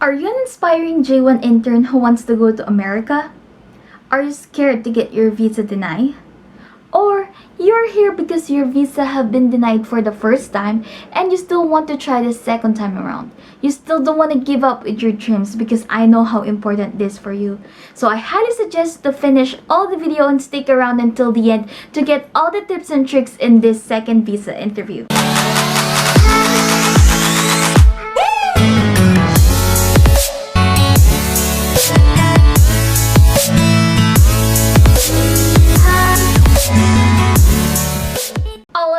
Are you an inspiring J1 intern who wants to go to America? Are you scared to get your visa denied? Or you're here because your visa have been denied for the first time and you still want to try the second time around. You still don't want to give up with your dreams because I know how important this is for you. So I highly suggest to finish all the video and stick around until the end to get all the tips and tricks in this second visa interview.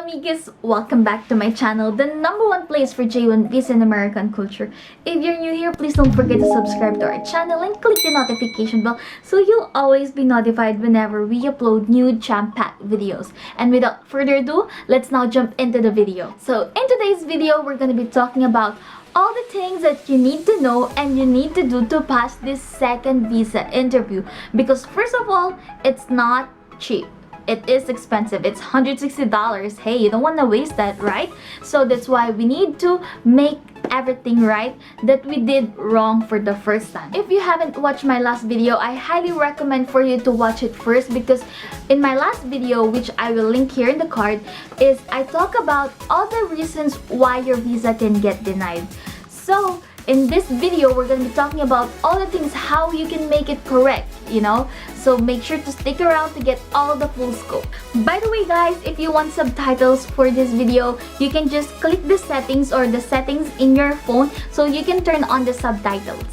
Amigos, welcome back to my channel, the #1 place for J1 visa and American culture. If you're new here, please don't forget to subscribe to our channel and click the notification bell so you'll always be notified whenever we upload new jam-packed videos. And without further ado, let's now jump into the video. So in today's video, we're going to be talking about all the things that you need to know and you need to do to pass this second visa interview. Because first of all, it's not cheap. It is expensive. It's $160. Hey, you don't want to waste that, right? So that's why we need to make everything right that we did wrong for the first time. If you haven't watched my last video, I highly recommend for you to watch it first, because in my last video, which I will link here in the card, is I talk about all the reasons why your visa can get denied. So in this video, we're going to be talking about all the things how you can make it correct, you know? So make sure to stick around to get all the full scope. By the way guys, if you want subtitles for this video, you can just click the settings or the settings in your phone so you can turn on the subtitles.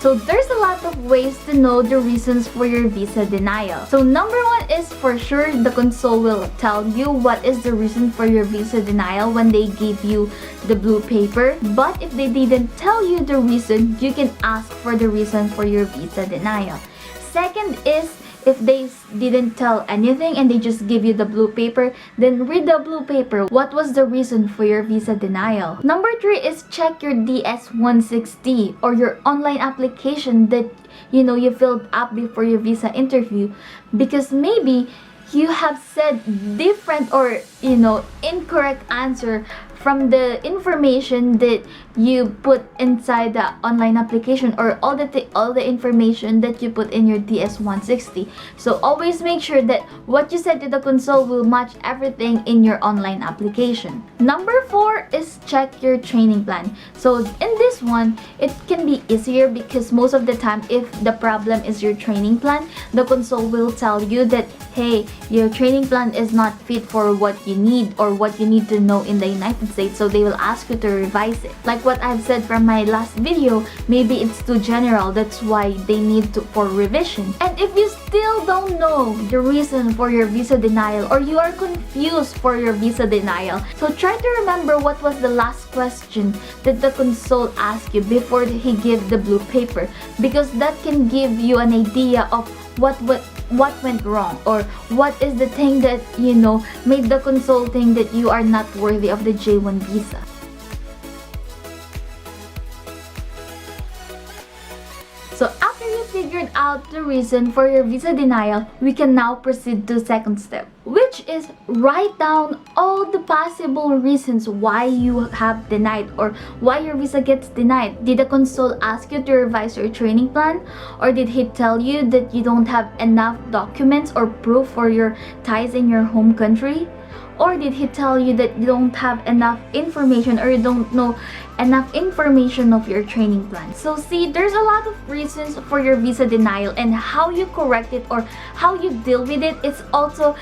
So there's a lot of ways to know the reasons for your visa denial. So number one is for sure the consul will tell you what is the reason for your visa denial when they give you the blue paper. But if they didn't tell you the reason, you can ask for the reason for your visa denial. Second is, if they didn't tell anything and they just give you the blue paper, then read the blue paper. What was the reason for your visa denial? Number 3 is check your DS-160 or your online application that you filled up before your visa interview, because maybe you have said different or incorrect answer from the information that you put inside the online application, or all the information that you put in your DS-160. So always make sure that what you said to the consul will match everything in your online application. Number 4 is check your training plan. So in this one, it can be easier because most of the time, if the problem is your training plan, the consul will tell you that, hey, your training plan is not fit for what you need or what you need to know in the United States. So they will ask you to revise it. Like what I've said from my last video, maybe it's too general. That's why they need for revision. And if you still don't know the reason for your visa denial, or you are confused for your visa denial, so try to remember what was the last question that the consul asked you before he gave the blue paper, because that can give you an idea of what went wrong, or what is the thing that made the consul think that you are not worthy of the J1 visa. So after you figured out the reason for your visa denial, we can now proceed to the second step, which is write down all the possible reasons why you have denied or why your visa gets denied. Did the consul ask you to revise your training plan? Or did he tell you that you don't have enough documents or proof for your ties in your home country? Or did he tell you that you don't have enough information, or you don't know enough information of your training plan? So see, there's a lot of reasons for your visa denial, and how you correct it or how you deal with it, it's also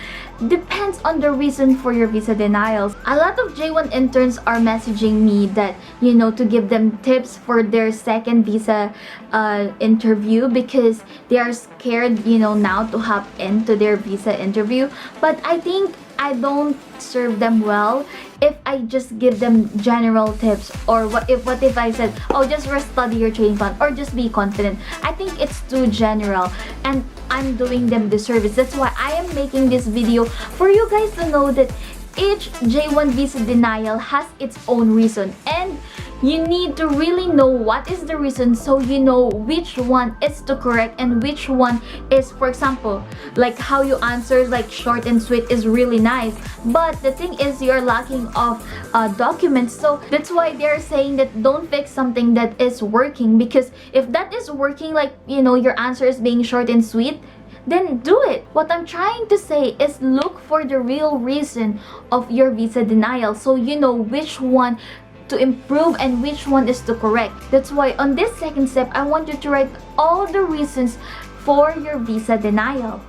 depends on the reason for your visa denials. A lot of J1 interns are messaging me that to give them tips for their second visa interview, because they are scared now to hop into their visa interview. But I think I don't serve them well if I just give them general tips, or what if I said, oh, just study your training plan or just be confident. I think it's too general and I'm doing them disservice. That's why I am making this video for you guys to know that each J1 visa denial has its own reason, and you need to really know what is the reason, so you know which one is the correct and which one is, for example, like how you answer like short and sweet is really nice, but the thing is you're lacking of documents. So that's why they're saying that don't fix something that is working, because if that is working, like, you know, your answer is being short and sweet, then do it. What I'm trying to say is look for the real reason of your visa denial, so you know which one to improve and which one is the correct. That's why on this second step, I want you to write all the reasons for your visa denial.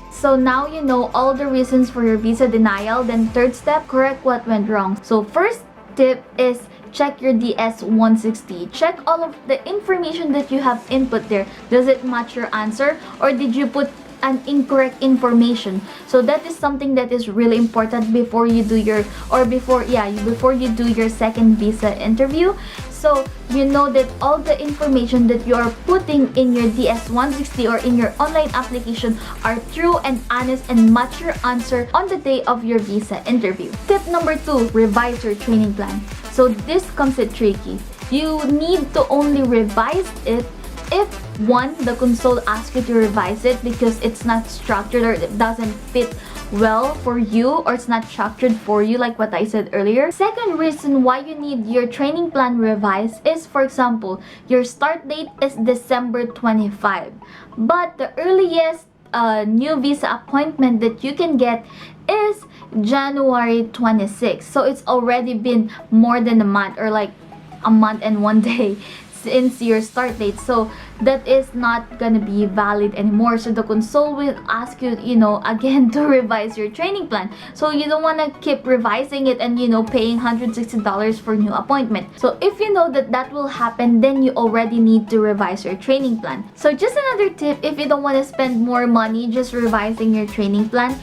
So now you know all the reasons for your visa denial. Then third step, correct what went wrong. So first tip is check your DS-160. Check all of the information that you have input there. Does it match your answer, or did you put an incorrect information? So that is something that is really important before you do your, or before you do your second visa interview. So you know that all the information that you are putting in your DS-160 or in your online application are true and honest and match your answer on the day of your visa interview. Tip number 2, revise your training plan. So this comes in tricky. You need to only revise it if one, the console asks you to revise it because it's not structured or it doesn't fit well for you, or it's not structured for you, like what I said earlier. Second reason why you need your training plan revised is, for example, your start date is December 25, but the earliest new visa appointment that you can get is January 26. So it's already been more than a month, or like a month and 1 day since your start date. So that is not gonna be valid anymore. So the console will ask you, again, to revise your training plan. So you don't want to keep revising it and, paying $160 for new appointment. So if you know that that will happen, then you already need to revise your training plan. So just another tip, if you don't want to spend more money just revising your training plan,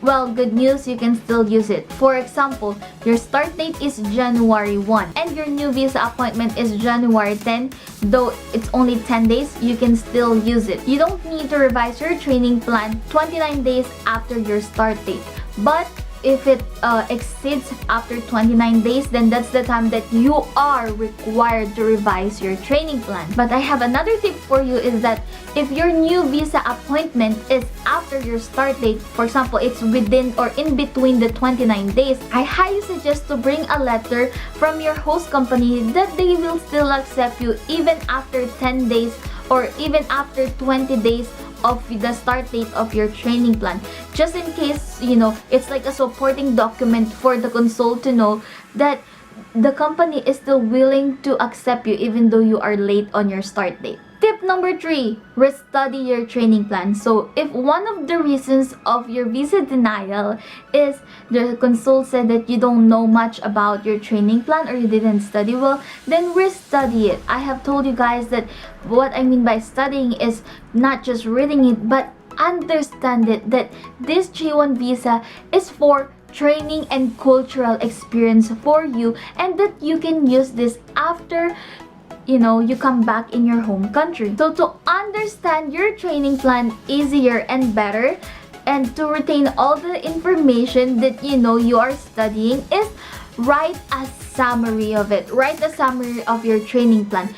well, good news, you can still use it. For example, your start date is January 1 and your new visa appointment is January 10. Though it's only 10 days, you can still use it. You don't need to revise your training plan 29 days after your start date. But if it exceeds after 29 days, then that's the time that you are required to revise your training plan. But I have another tip for you, is that if your new visa appointment is after your start date, for example, it's within or in between the 29 days, I highly suggest to bring a letter from your host company that they will still accept you even after 10 days or even after 20 days of the start date of your training plan, just in case, it's like a supporting document for the console to know that the company is still willing to accept you even though you are late on your start date. Tip number 3, restudy your training plan. So if one of the reasons of your visa denial is the console said that you don't know much about your training plan or you didn't study well, then restudy it. I have told you guys that what I mean by studying is not just reading it, but understand it, that this J1 visa is for training and cultural experience for you, and that you can use this after you come back in your home country. So to understand your training plan easier and better, and to retain all the information that you are studying, is write a summary of it. Write a summary of your training plan.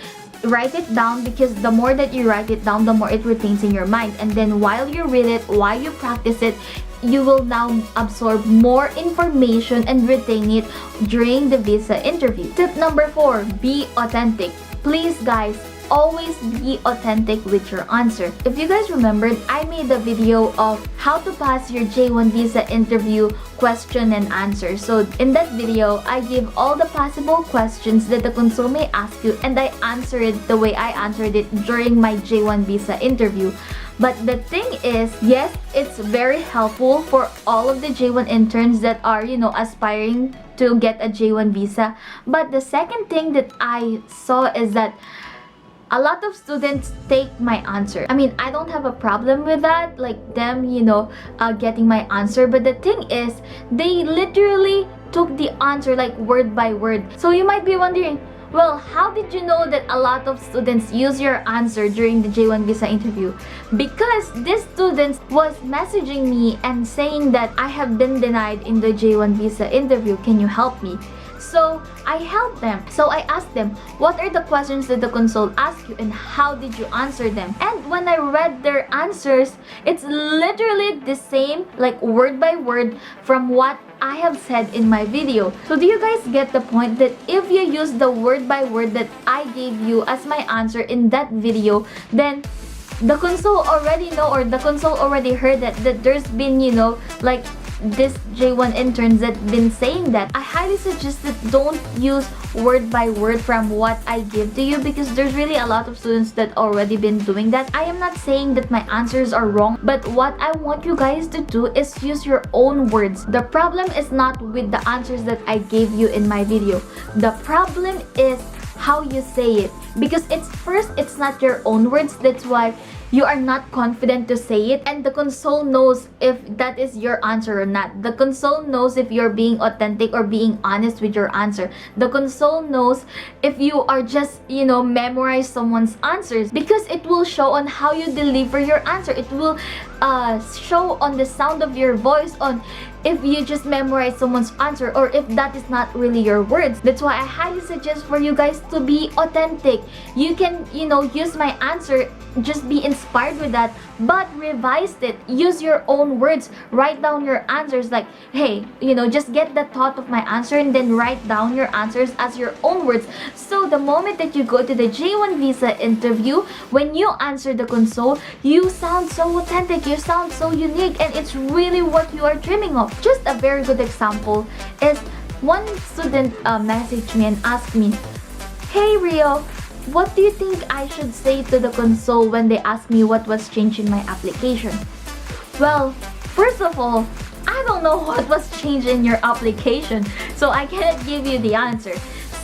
Write it down, because the more that you write it down, the more it retains in your mind. And then while you read it, while you practice it, you will now absorb more information and retain it during the visa interview. Tip number 4, be authentic. Please guys, always be authentic with your answer. If you guys remembered, I made a video of how to pass your J1 visa interview question and answer. So in that video, I give all the possible questions that the console may ask you, and I answer it the way I answered it during my J1 visa interview. But the thing is, yes, it's very helpful for all of the J1 interns that are, aspiring to get a J1 visa. But the second thing that I saw is that a lot of students take my answer. I mean, I don't have a problem with that, like them, getting my answer. But the thing is, they literally took the answer like word by word. So you might be wondering, Well, how did you know that a lot of students use your answer during the J1 visa interview? Because this student was messaging me and saying that I have been denied in the J1 visa interview. Can you help me? So I helped them. So I asked them, what are the questions that the console asked you and how did you answer them? And when I read their answers, it's literally the same, like word by word from what I have said in my video. So do you guys get the point that if you use the word by word that I gave you as my answer in that video, then the console already know, or the console already heard that there's been, like this J1 interns that been saying that. I highly suggest that don't use word by word from what I give to you, because there's really a lot of students that already been doing that. I am not saying that my answers are wrong, but what I want you guys to do is use your own words. The problem is not with the answers that I gave you in my video. The problem is how you say it, because it's not your own words. That's why you are not confident to say it, and the console knows if that is your answer or not. The console knows if you're being authentic or being honest with your answer. The console knows if you are just, memorize someone's answers, because it will show on how you deliver your answer. It will show on the sound of your voice on if you just memorize someone's answer or if that is not really your words. That's why I highly suggest for you guys to be authentic. You can, use my answer, just be inspired with that, but revise it. Use your own words. Write down your answers, like, hey, just get the thought of my answer and then write down your answers as your own words. So the moment that you go to the J1 visa interview, when you answer the console, you sound so authentic, you sound so unique, and it's really what you are dreaming of. Just a very good example is one student messaged me and asked me, hey Rio, what do you think I should say to the console when they ask me what was changed in my application? Well, first of all, I don't know what was changed in your application, so I cannot give you the answer.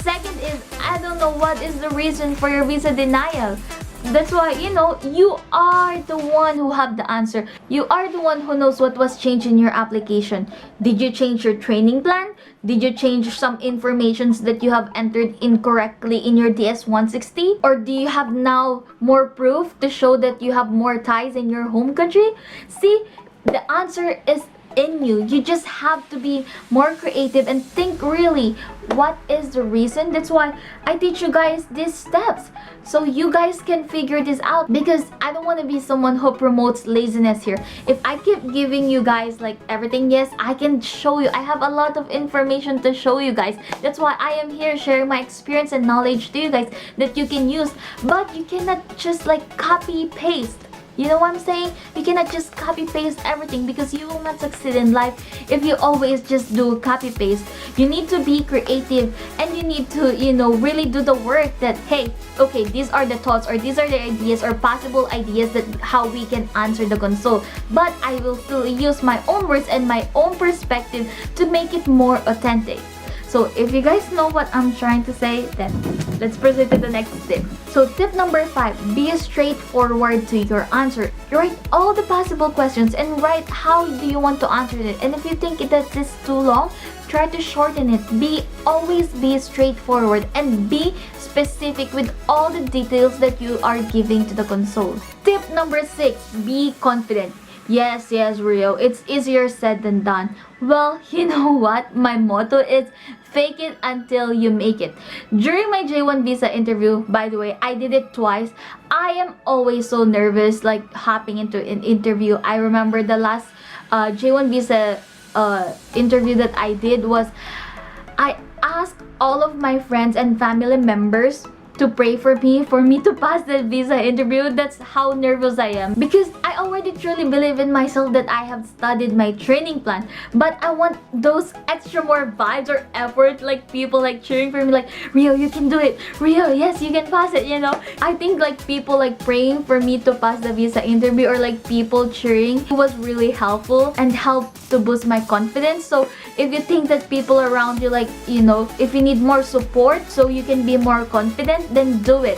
Second is, I don't know what is the reason for your visa denial. That's why, you are the one who have the answer. You are the one who knows what was changed in your application. Did you change your training plan? Did you change some informations that you have entered incorrectly in your DS-160? Or do you have now more proof to show that you have more ties in your home country? See, the answer is in you. You just have to be more creative and think really what is the reason. That's why I teach you guys these steps, so you guys can figure this out, because I don't want to be someone who promotes laziness here. If I keep giving you guys like everything, yes, I can show you. I have a lot of information to show you guys. That's why I am here sharing my experience and knowledge to you guys that you can use, but you cannot just like copy paste. You know what I'm saying? You cannot just copy paste everything, because you will not succeed in life if you always just do copy paste. You need to be creative, and you need to, really do the work that, hey, okay, these are the thoughts, or these are the ideas or possible ideas that how we can answer the console. But I will still use my own words and my own perspective to make it more authentic. So if you guys know what I'm trying to say, then let's proceed to the next tip. So tip number 5, be straightforward to your answer. Write all the possible questions and write how do you want to answer it. And if you think that this is too long, try to shorten it. Always be straightforward and be specific with all the details that you are giving to the console. Tip number 6, be confident. Yes, Rio, it's easier said than done. Well, you know what? My motto is fake it until you make it. During my J1 visa interview, by the way, I did it twice. I am always so nervous, like hopping into an interview. I remember the last J1 visa interview that I did was, I asked all of my friends and family members to pray for me to pass the visa interview. That's how nervous I am, because I already truly believe in myself that I have studied my training plan, but I want those extra more vibes or effort, like people like cheering for me, like, Rio, you can do it, Rio, yes, you can pass it. I think like people like praying for me to pass the visa interview, or like people cheering, was really helpful and helped to boost my confidence. So if you think that people around you, like, if you need more support so you can be more confident, then do it.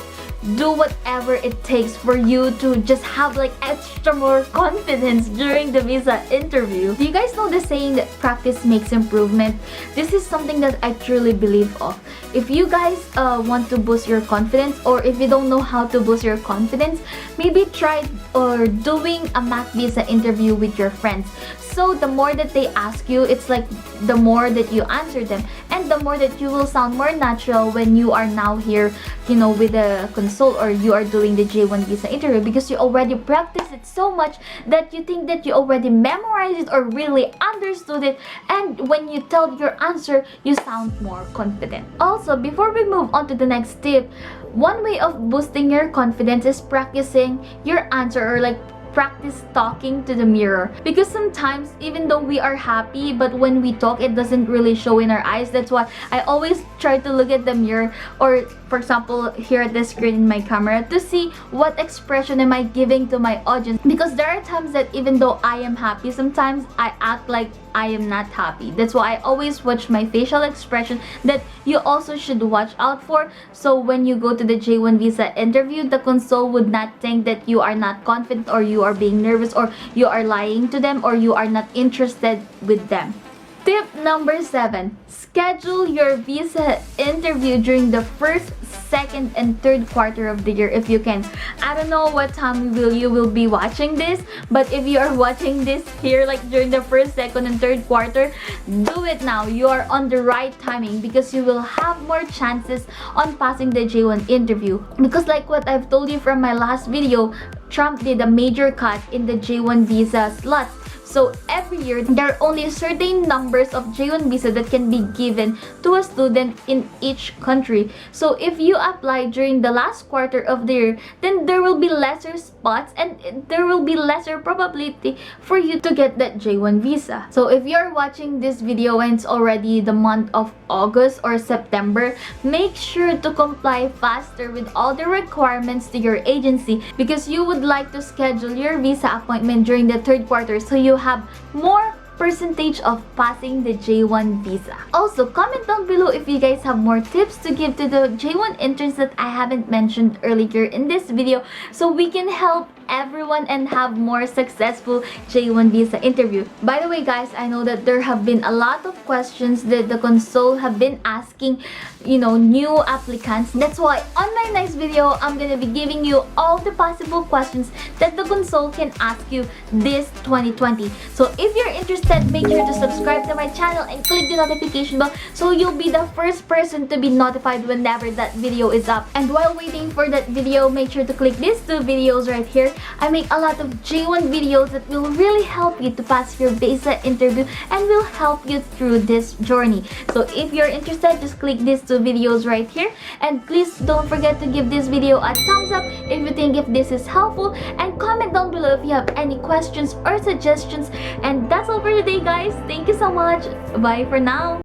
do whatever it takes for you to just have like extra more confidence during the visa interview. Do you guys know the saying that practice makes improvement? This is something that I truly believe of. If you guys want to boost your confidence, or if you don't know how to boost your confidence, maybe try or doing a Mac visa interview with your friends. So the more that they ask you, it's like the more that you answer them, and the more that you will sound more natural when you are now here, you know, with the console, or you are doing the J1 visa interview, because you already practiced it so much that you think that you already memorized it or really understood it, and when you tell your answer, you sound more confident. Also, before we move on to the next tip, one way of boosting your confidence is practicing your answer, or like practice talking to the mirror, because sometimes even though we are happy, but when we talk, it doesn't really show in our eyes. That's why I always try to look at the mirror, or for example here at the screen in my camera, to see what expression am I giving to my audience, because there are times that even though I am happy, sometimes I act like I am not happy. That's why I always watch my facial expression, that you also should watch out for, so when you go to the J1 visa interview, the console would not think that you are not confident, or you are being nervous, or you are lying to them, or you are not interested with them. Tip number 7. Schedule your visa interview during the first, second, and third quarter of the year if you can. I don't know what time you will be watching this, but if you are watching this here like during the first, second, and third quarter, do it now. You are on the right timing, because you will have more chances on passing the J1 interview. Because like what I've told you from my last video, Trump did a major cut in the J1 visa slots. So every year, there are only certain numbers of J1 visa that can be given to a student in each country. So if you apply during the last quarter of the year, then there will be lesser spots, and there will be lesser probability for you to get that J1 visa. So if you're watching this video and it's already the month of August or September, make sure to comply faster with all the requirements to your agency, because you would like to schedule your visa appointment during the third quarter, so you have more percentage of passing the J1 visa. Also, comment down below if you guys have more tips to give to the J1 interns that I haven't mentioned earlier in this video, so we can help everyone and have more successful J1 visa interview. By the way guys, I know that there have been a lot of questions that the console have been asking, you know, new applicants. That's why on my next video, I'm gonna be giving you all the possible questions that the console can ask you this 2020. So if you're interested, make sure to subscribe to my channel and click the notification bell, so you'll be the first person to be notified whenever that video is up. And while waiting for that video, make sure to click these 2 videos right here. I make a lot of J1 videos that will really help you to pass your visa interview and will help you through this journey. So if you're interested, just click these 2 videos right here, and please don't forget to give this video a thumbs up if you think if this is helpful, and comment down below if you have any questions or suggestions. And that's all for today guys. Thank you so much. Bye for now.